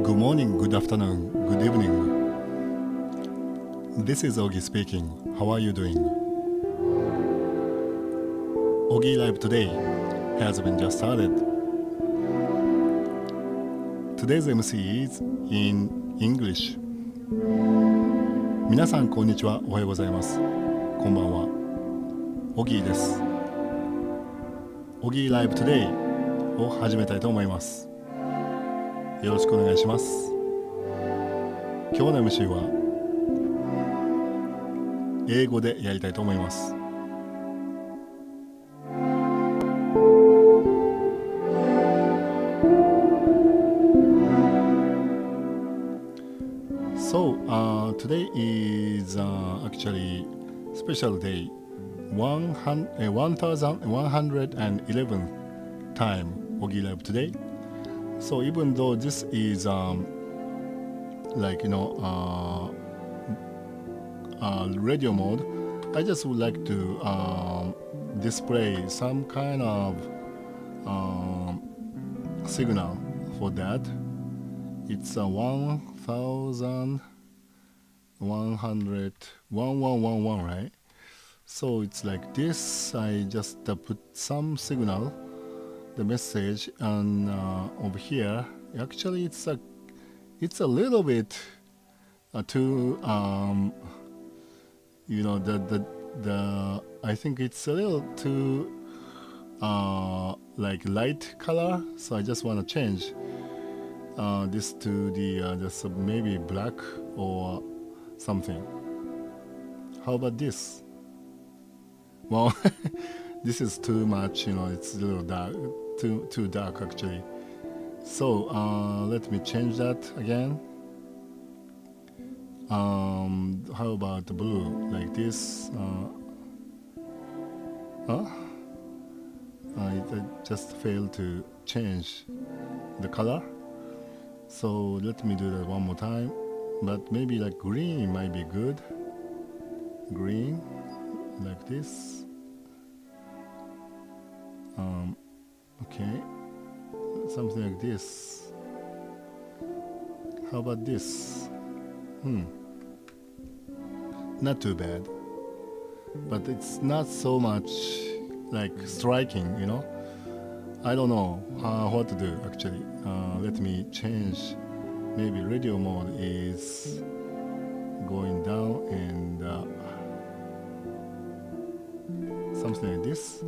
Good morning, good afternoon, good evening. This is Oggy speaking. How are you doing? Oggy Live today has been just started. Today's MC is in English. 皆さんこんにちは。おはようございます。こんばんは。Oggy です。Oggy Live today を始めたいと思います。よろしくお願いします。今日の MC は英語でやりたいと思います。So, today is actually special day 1111th time Oggy Live today. So even though this is radio mode, I just would like to display some kind of signal for that. It's a 1111, right? So it's like this. I just put some signal, the message, and over here. Actually, it's a little bit too I think it's a little too like light color. So I just want to change this to the just maybe black or something. How about this? Well, this is too much, it's a little dark, too dark actually. So let me change that again. How about the blue, like this? I just failed to change the color. So let me do that one more time. But maybe like green might be good. Green, like this. Okay, something like this. How about this? Not too bad, but it's not so much like striking, I don't know what to do actually. Let me change. Maybe radio mode is going down and something like this.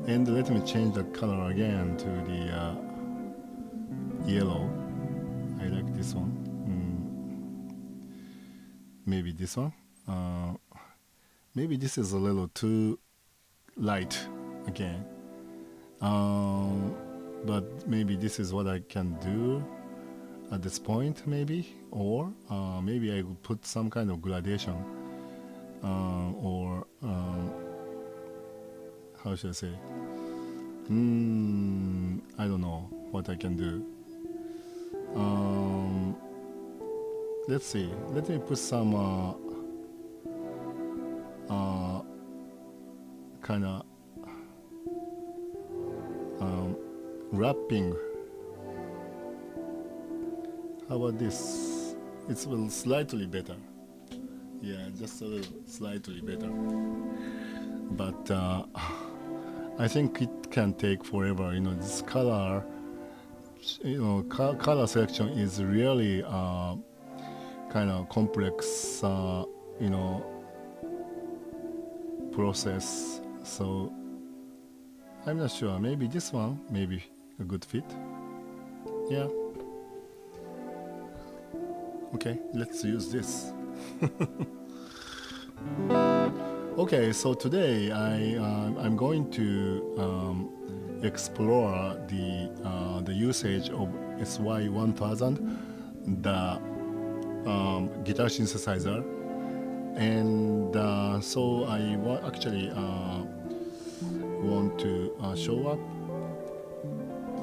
And let me change the color again to the yellow. I like this one. Maybe this one. Maybe this is a little too light again. But maybe this is what I can do at this point, maybe. Or maybe I would put some kind of gradation. Or how should I say? I don't know what I can do. Let's see. Let me put some kind of wrapping. How about this? It's slightly better. Yeah, just a little slightly better. But I think it can take forever. This color, color selection is really kind of complex, process. So I'm not sure. Maybe this one, maybe a good fit. Yeah. Okay, let's use this. Okay, so today I'm going to explore the usage of SY1000, the guitar synthesizer, and so I actually want to show up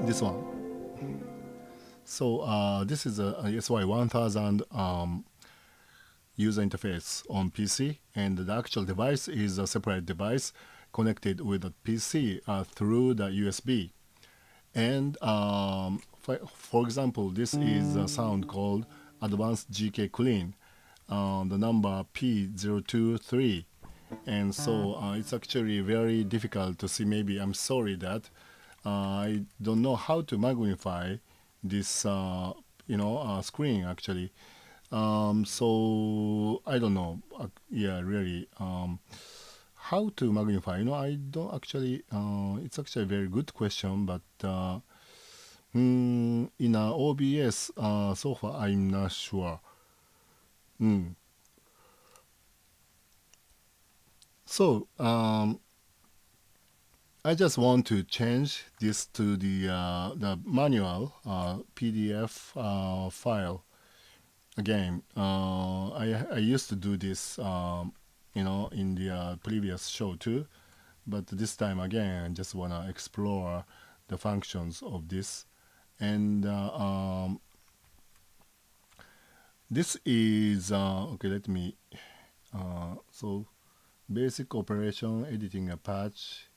this one. So this is a SY1000 user interface on PC, and the actual device is a separate device connected with the PC through the USB. And for example, this is a sound called Advanced GK Clean, the number P023. And so it's actually very difficult to see. Maybe I'm sorry that I don't know how to magnify this screen actually. So I don't know. Yeah, really. How to magnify? I don't actually. It's actually a very good question, but in OBS, so far I'm not sure. So I just want to change this to the manual PDF file again. I used to do this, in the previous show too, but this time again, I just wanna explore the functions of this, and this is okay. Let me so basic operation, editing a patch.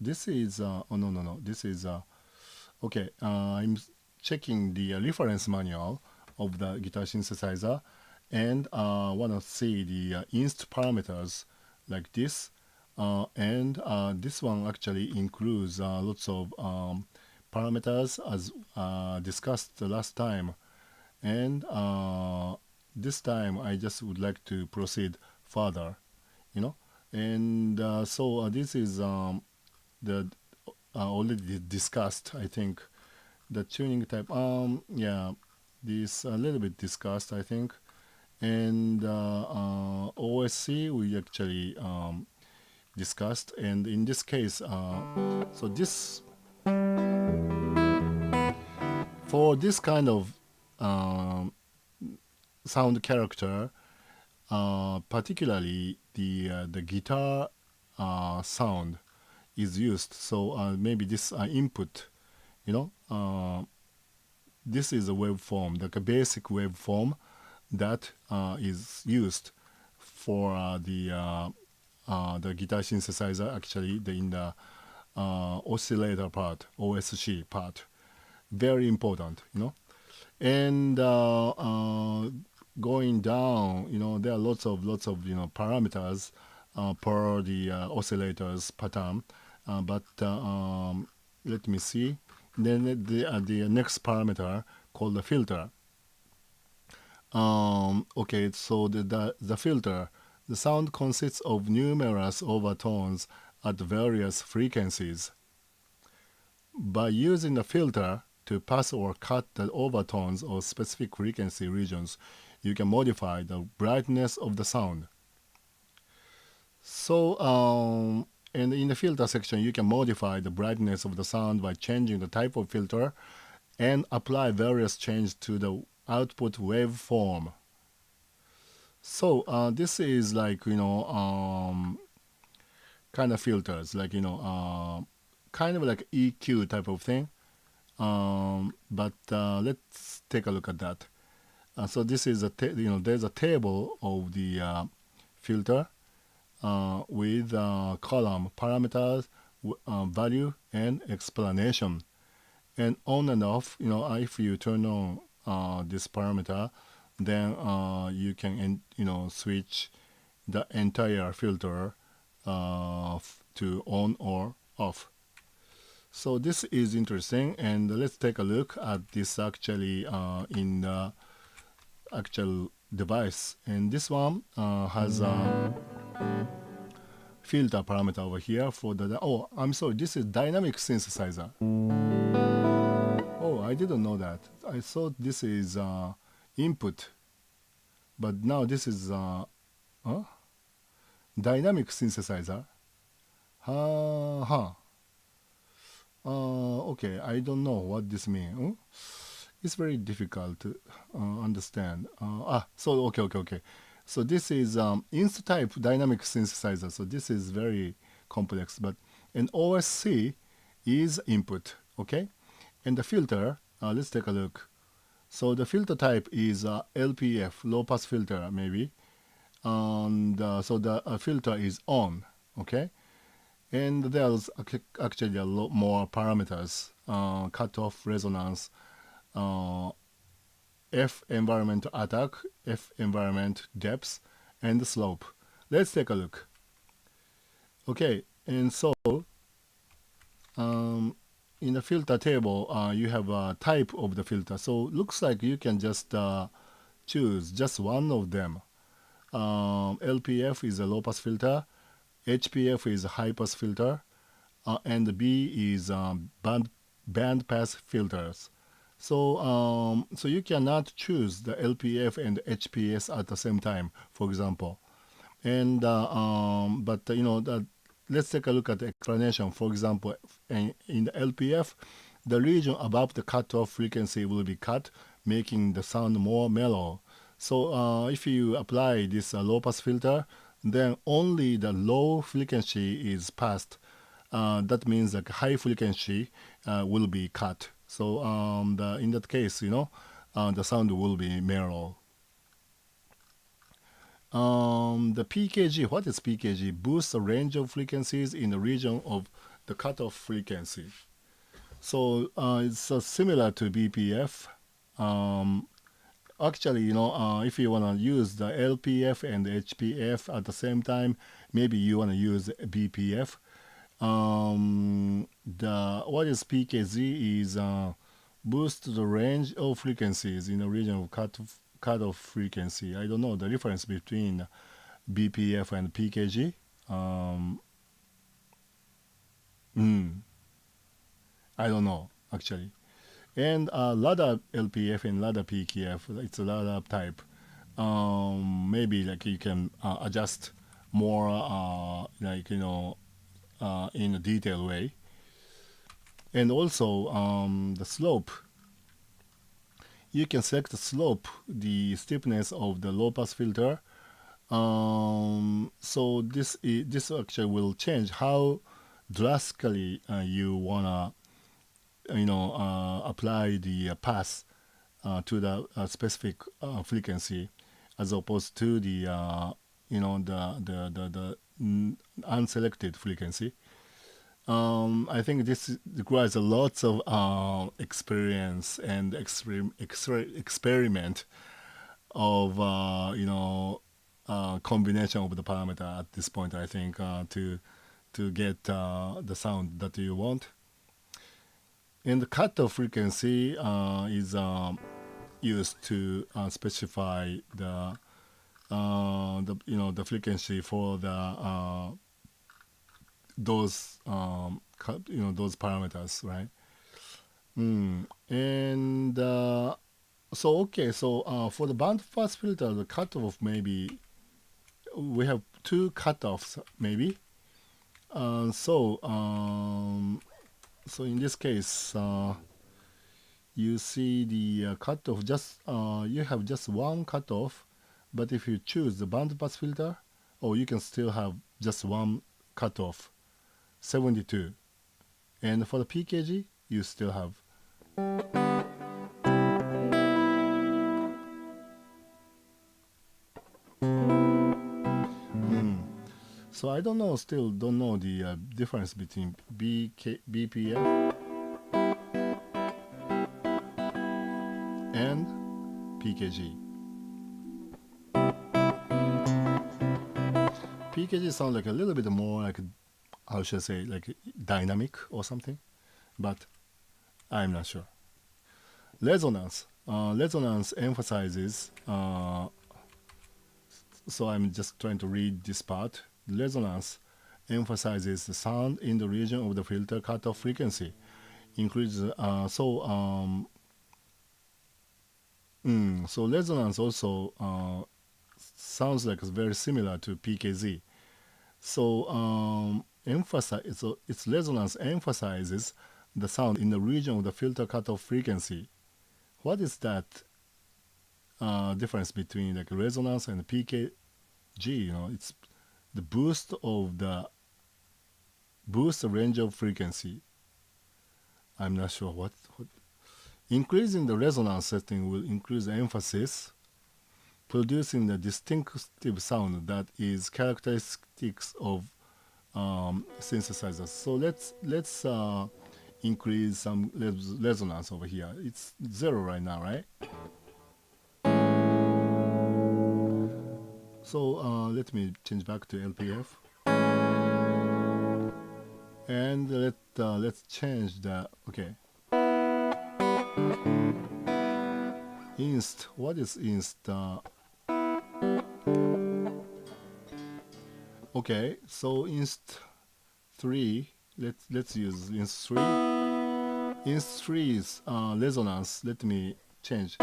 This is oh no, this is okay. I'm checking the reference manual of the guitar synthesizer, and want to see the inst parameters like this, and this one actually includes lots of parameters as discussed the last time, and this time I just would like to proceed further, and so this is the already discussed, I think, the tuning type. Yeah, this a little bit discussed, I think, and OSC we actually discussed, and in this case, so this for this kind of sound character, particularly the guitar sound is used. So maybe this input, this is a waveform, like a basic waveform that is used for the guitar synthesizer, actually in the oscillator part, OSC part. Very important, and going down, there are lots of parameters per the oscillators pattern, but let me see. Then the next parameter called the filter. Okay, so the filter, the sound consists of numerous overtones at various frequencies. By using the filter to pass or cut the overtones or specific frequency regions, you can modify the brightness of the sound. So, and in the filter section, you can modify the brightness of the sound by changing the type of filter and apply various changes to the output waveform. So this is like, kind of filters, like, kind of like EQ type of thing. But let's take a look at that. So this is there's a table of the filter with column parameters, value, and explanation. And on and off, if you turn on this parameter, then you can switch the entire filter to on or off. So this is interesting, and let's take a look at this actually in the actual device. And this one has a filter parameter over here for the, oh, I'm sorry, this is dynamic synthesizer. Oh, I didn't know that. I thought this is input, but now this is dynamic synthesizer. Okay, I don't know what this means. It's very difficult to understand. So okay. So this is inst type dynamic synthesizer. So this is very complex, but an OSC is input, okay? And the filter, let's take a look. So the filter type is LPF, low pass filter maybe, and so the filter is on, okay? And there's actually a lot more parameters: cutoff, resonance, uh, F environment attack, F environment depth, and slope. Let's take a look. Okay, and so um, in the filter table, you have a type of the filter. So looks like you can just choose just one of them. LPF is a low pass filter, HPF is a high pass filter, and B is band pass filters. So you cannot choose the LPF and HPS at the same time, for example. And but let's take a look at the explanation. For example, in the LPF, the region above the cutoff frequency will be cut, making the sound more mellow. So if you apply this low pass filter, then only the low frequency is passed. That means like high frequency will be cut. So in that case, the sound will be mellow. The PKG, what is PKG? Boosts the range of frequencies in the region of the cutoff frequency. So it's similar to BPF. Actually, if you want to use the LPF and HPF at the same time, maybe you want to use BPF. What is PKZ is boost the range of frequencies in the region of cutoff frequency. I don't know the difference between BPF and PKG. I don't know actually. And ladder LPF and ladder PKF, it's a ladder type. Maybe like you can adjust more, in a detailed way. And also the slope. You can select the slope, the stiffness of the low pass filter. So this actually will change how drastically you wanna apply the pass to the specific frequency, as opposed to the unselected frequency. I think this requires a lots of experience and experiment of combination of the parameter at this point. I think to get the sound that you want. And the cutoff frequency is used to specify the frequency for the those those parameters, right? And so for the band pass filter, the cutoff maybe we have two cutoffs maybe. So in this case, you see the cutoff just you have just one cutoff, but if you choose the band pass filter, you can still have just one cutoff, 72. And for the PKG, you still have So I don't know, still don't know the difference between BPF and PKG. PKG sounds like a little bit more like, how should I say, like dynamic or something, but I'm not sure. Resonance. Resonance emphasizes, so I'm just trying to read this part. Resonance emphasizes the sound in the region of the filter cutoff frequency. Increases so resonance also sounds like it's very similar to PKZ. So its resonance emphasizes the sound in the region of the filter cutoff frequency. What is that difference between like resonance and PKG? It's the boost the range of frequency. I'm not sure what. Increasing the resonance setting will increase the emphasis, producing the distinctive sound that is characteristics of synthesizers. So let's increase some resonance over here. It's 0 right now, right? So let me change back to LPF, and let's change the inst. What is inst? Okay, so inst 3. Let's use inst 3. Inst 3's resonance. Let me change.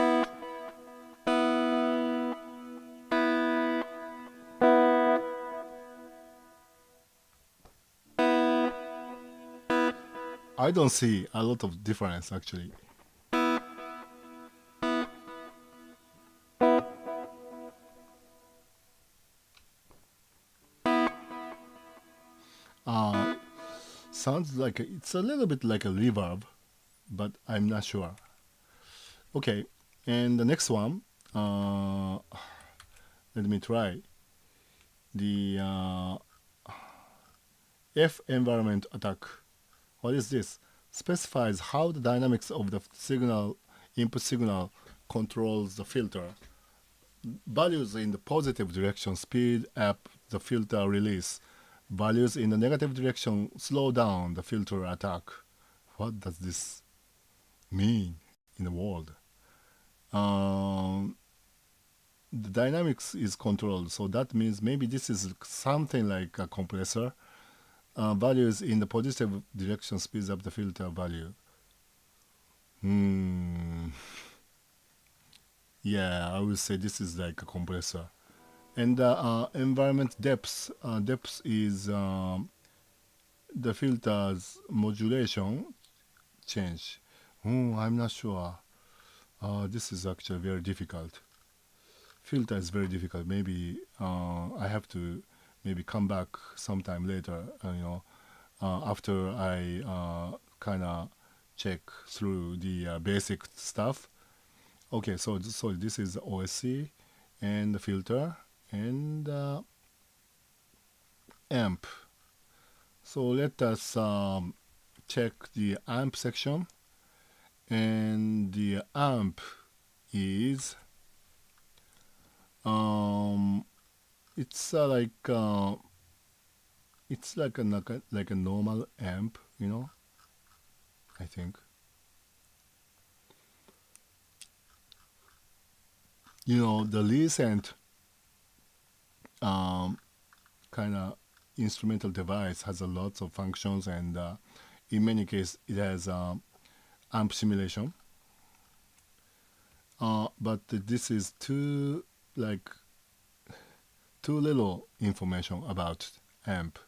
I don't see a lot of difference actually. Sounds like it's a little bit like a reverb, but I'm not sure. Okay, and the next one, let me try the F environment attack. What is this? Specifies how the dynamics of the input signal controls the filter. Values in the positive direction speed up the filter release. Values in the negative direction slow down the filter attack. What does this mean in the world? The dynamics is controlled, so that means maybe this is something like a compressor. Values in the positive direction speeds up the filter value. Yeah, I would say this is like a compressor. And the environment depth is the filter's modulation change. I'm not sure. This is actually very difficult. Filter is very difficult. Maybe I have to maybe come back sometime later, after I kind of check through the basic stuff. Okay, so this is OSC and the filter and amp. So let us check the amp section, and the amp is it's like a normal amp, I think. The recent kind of instrumental device has a lots of functions, and in many cases it has amp simulation. But this is too little information about amp.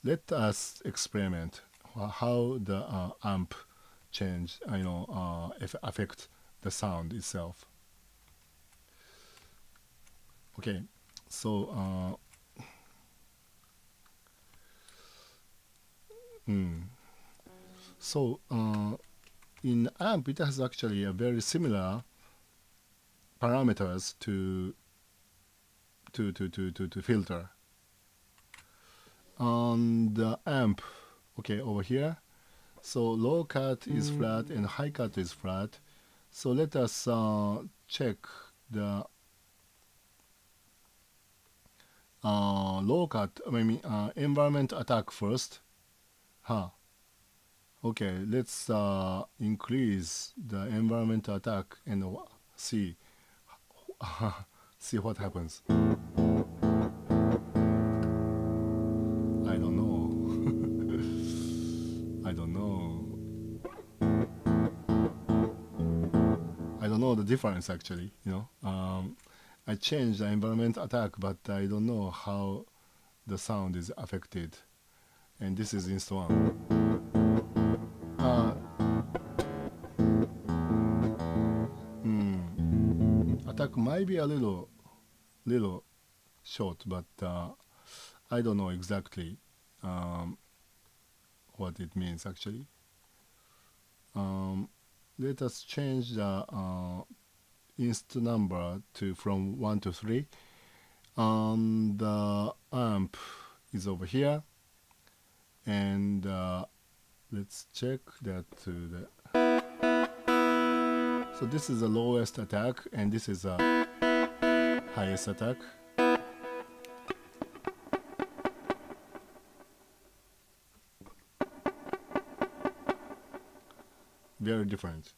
Let us experiment how the amp change, affect the sound itself. Okay, so in amp it has actually a very similar parameters to filter. On the amp, over here, so low cut is flat and high cut is flat. So let us check the low cut, environment attack first. Okay, let's increase the environment attack and see what happens. I don't know. I don't know the difference actually. I changed the environment attack, but I don't know how the sound is affected. And this is inst 1. Attack might be a little short, but I don't know exactly what it means actually. Let us change the inst number from 1 to 3. The amp is over here, And let's check that to the. So this is the lowest attack, and this is the highest attack. Very different.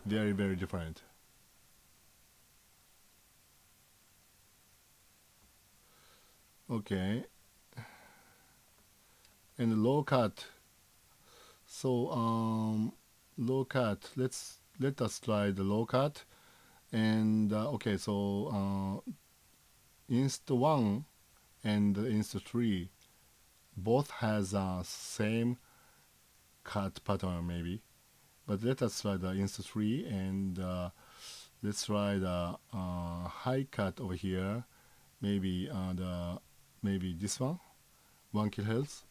Very, very different. Okay. And low cut. So low cut. Let us try the low cut. And okay, so inst 1 and inst 3 both has same cut pattern maybe, but let us try the inst 3 and let's try the high cut over here. Maybe maybe this one, 1 kHz.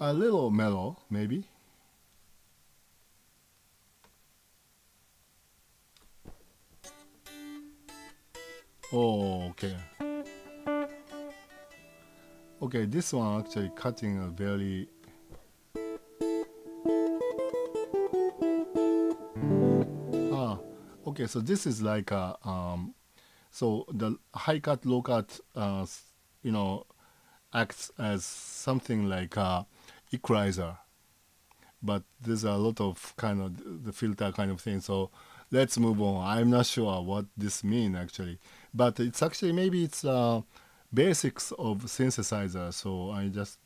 A little mellow, maybe. Oh, okay. Okay, this one actually cutting a very okay, so this is like a so the high cut, low cut, you know, acts as something like a equalizer, but there's a lot of kind of the filter kind of thing. So let's move on. I'm not sure what this means actually, but it's actually maybe it's basics of synthesizer. So I just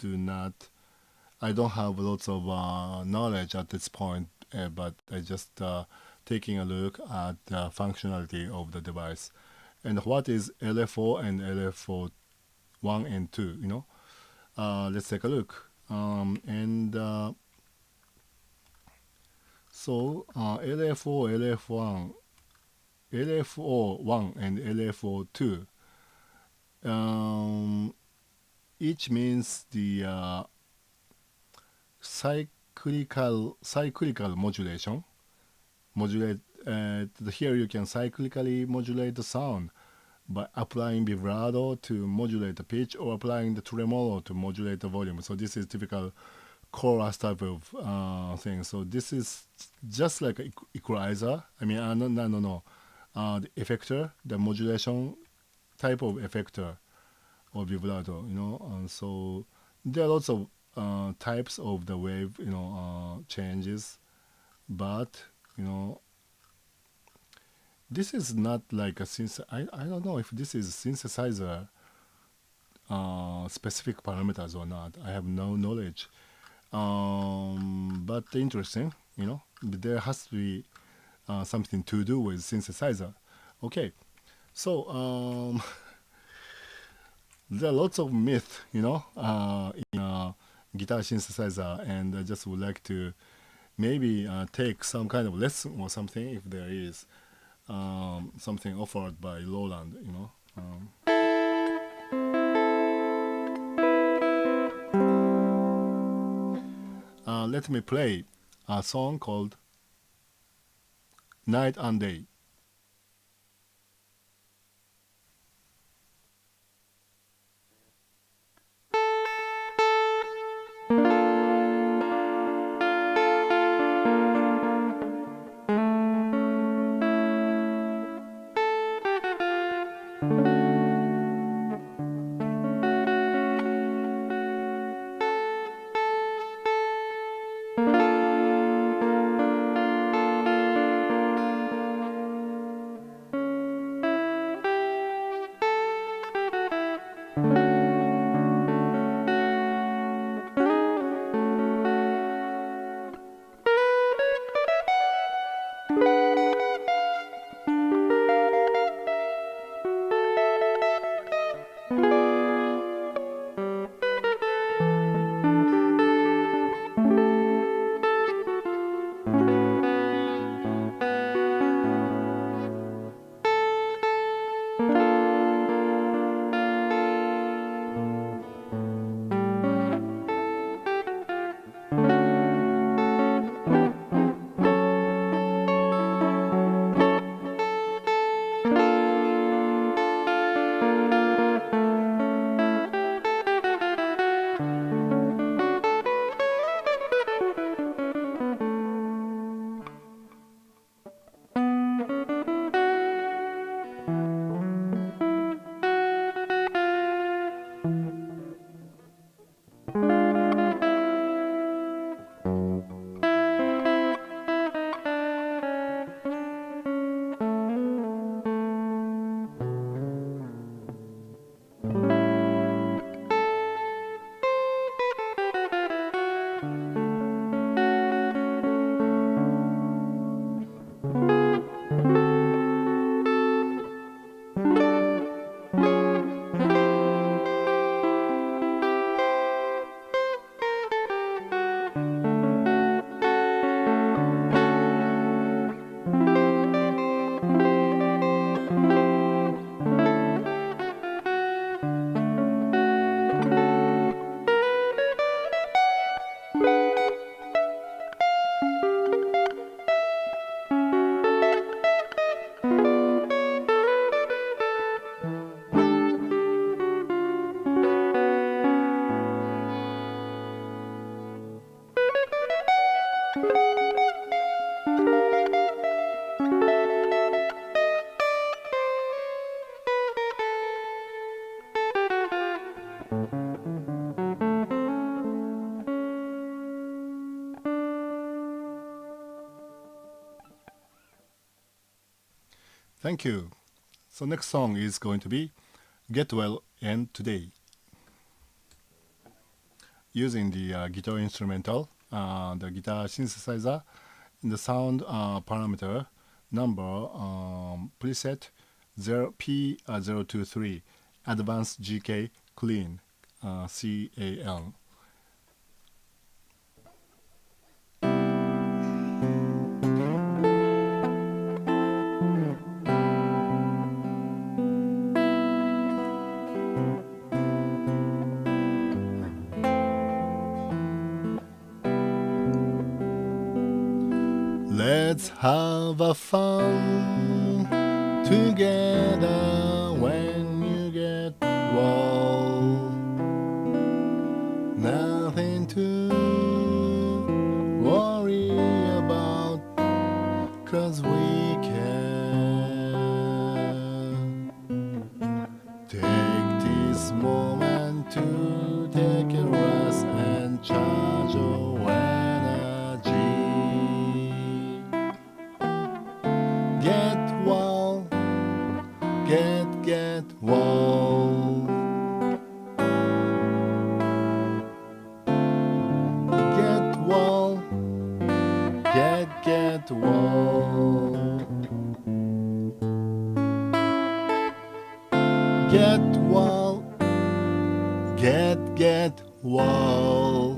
I don't have lots of knowledge at this point, but I just taking a look at the functionality of the device and what is LFO and LFO 1 and 2, you know. Let's take a look. So LFO, LF1, LFO1 and LFO2 each means the cyclical modulation. Here you can cyclically modulate the sound by applying vibrato to modulate the pitch or applying the tremolo to modulate the volume. So this is typical chorus type of thing. So this is just like an equalizer. I mean, no. The effector, the modulation type of effector or vibrato, you know. So there are lots of types of the wave, you know, changes, but you know, this is not like a I don't know if this is synthesizer specific parameters or not. I have no knowledge. But interesting, you know, there has to be something to do with synthesizer. Okay, so there are lots of myths, you know, in guitar synthesizer, and I just would like to maybe take some kind of lesson or something if there is something offered by Roland, you know. Let me play a song called Night and Day. Thank you. So next song is going to be Get Well and Today. Using the guitar instrumental, the guitar synthesizer, the sound parameter number preset 0P023 Advanced GK Clean CAL. Let's have a fun together when you get well. Nothing to worry about, 'cause we can take this moment to take a rest and charge our energy. Get well, get well. Get well, get well. Get well, get well.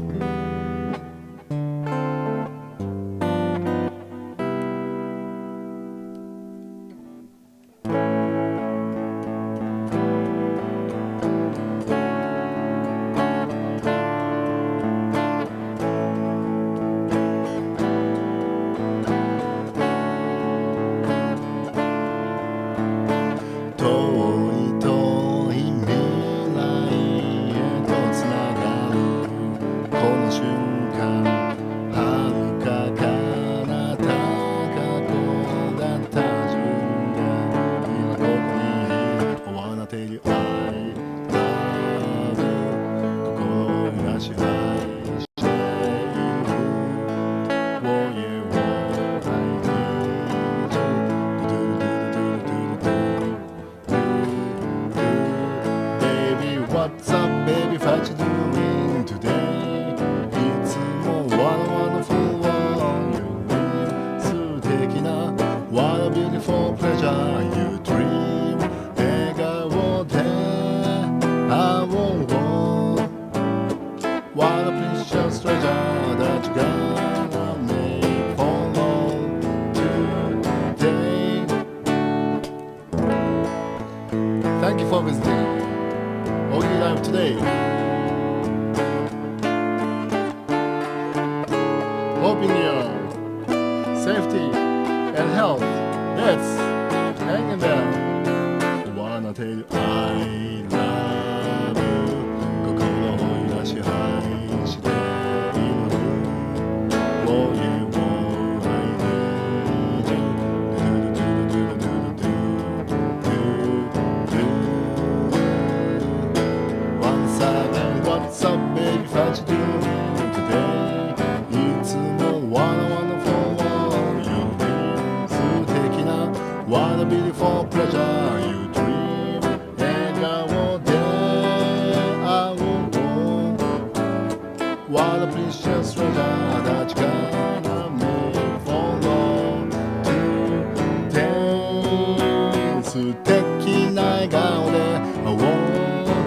What's up, baby? What you doing today? いつも What a wonderful world you live. 素敵な What a beautiful pleasure you dream. 笑顔で会おう What a precious treasure that you gonna make follow today. Thank you for visiting Oggy Live today. Hope in your safety and health. Let's hang in there. Wanna tell you I love you. 心を揺らし愛している。Oh yeah, oh I need you. Once again, what's up, baby? What you doing today? いつも What a wonderful world you live. 素敵な What a beautiful pleasure you dream. 笑顔で会おう What a precious treasure that you gonna make follow today. 素敵な笑顔で会おう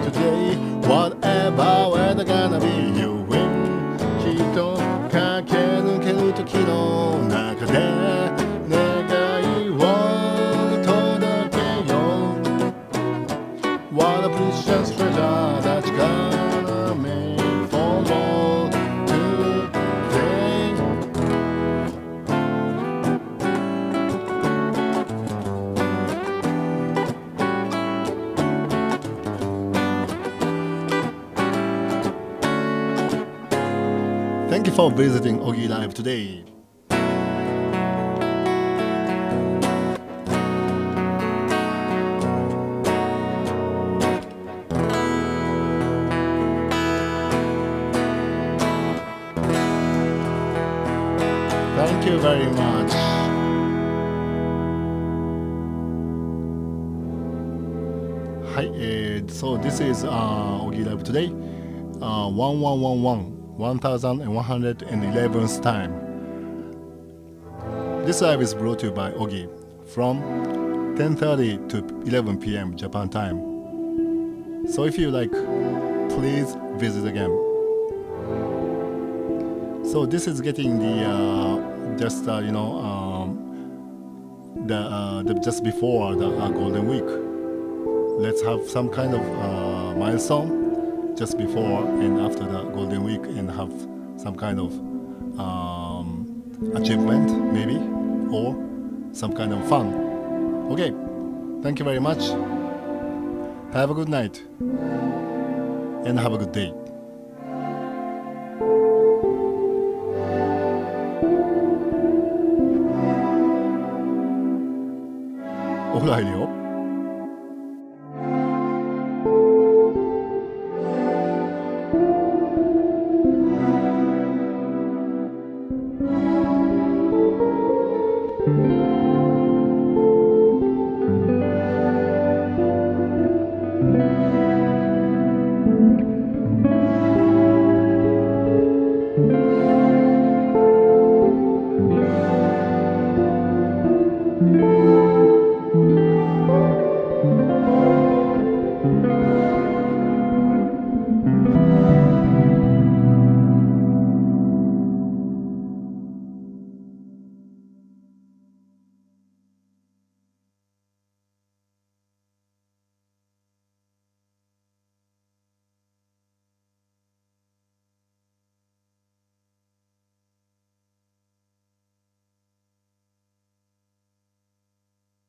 today. Whatever weather gonna be, you win. きっと駆け抜ける時の中で願いを届けよう What a precious treasure that you gonna make follow today. Thank you for visiting Oggy Live today. Thank you very much. はい、so this is Oggy Live today, 1111th time. This live is brought to you by Oggy from 10:30 to 11 p.m. Japan time. So if you like, please visit again. So this is getting the just the just before the Golden Week. Let's have some kind of milestone just before and after the Golden Week and have some kind of achievement maybe or some kind of fun. Okay, thank you very much. Have a good night and have a good day. お風呂入るよ。